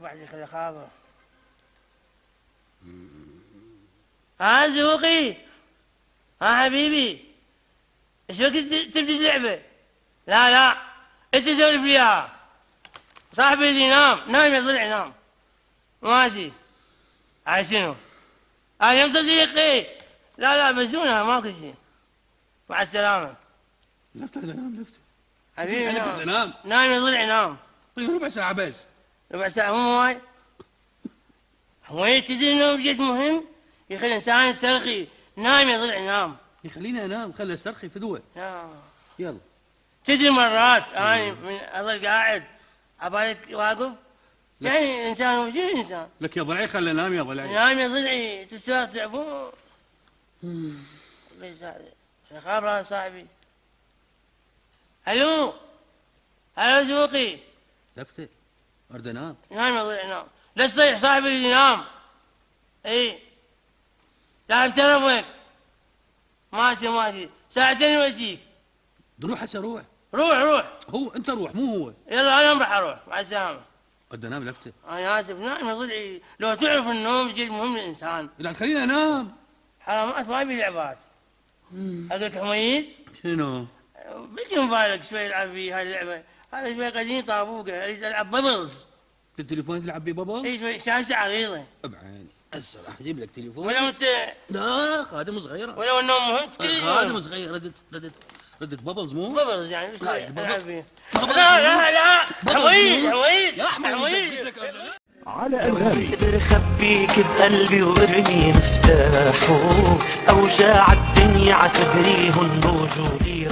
بعد كذا خابر. زوقي. حبيبي، ايش وقت تبدي اللعبة؟ لا انت سولف لي اياها. صاحبي اللي نام يا ضلع نام. ماشي. هاي شنو؟ يا صديقي. لا بزونها ماكو شيء. مع السلامة. لفت هذا نام لفت. حبيبي نام. نام يا ضلع نام. طيب ربع ساعة بس. ربع ساعة مو هواي؟ هواي تدري النوم جد مهم؟ يخلي الإنسان يسترخي. نام يا ضلع نام. يخليني انام، خلي استرخي فدوة. يلا. تدري مرات أنا من أظل قاعد عبالك واقف. يعني الإنسان هو شنو الإنسان؟ لك يا ضلعي خلي انام يا ضلعي. نام يا ضلعي تسوى تعبون. ليش هذا؟ أنا خابر هذا صاحبي. الو زوقي. لفته. اريد انام. نام يا ضلع نام. لا تصيح صاحبي اللي ينام. اي لا بتلفونك. ماشي ساعتين واجيك. روح هسه روح. روح. هو انت روح مو هو. يلا انا راح اروح مع السلامة. قد انام لفته. انا اسف نام يا ضلعي. لو تعرف النوم شيء مهم للانسان. لا تخليني انام. حرامات ما يبي لعبات. اقول لك حميد. شنو؟ بدي موبايلك شوي العب فيه هاي اللعبة. هذا شوي قديم طابوقة اريد العب بابلز. بالتليفون تلعب بيه بابا؟ اي شوي شاشة عريضة. بعيني هسه راح اجيب لك تليفون. ولو انت لا خادم صغيرة. ولو النوم مهم خادم صغير ردت بابلز مو؟ بابلز يعني شوي العب فيه. لا حميد يا حميد على أنغامي قدر خبيك بقلبي وارمي مفتاحه. أوجاع الدنيا عتبريهن بوجودي.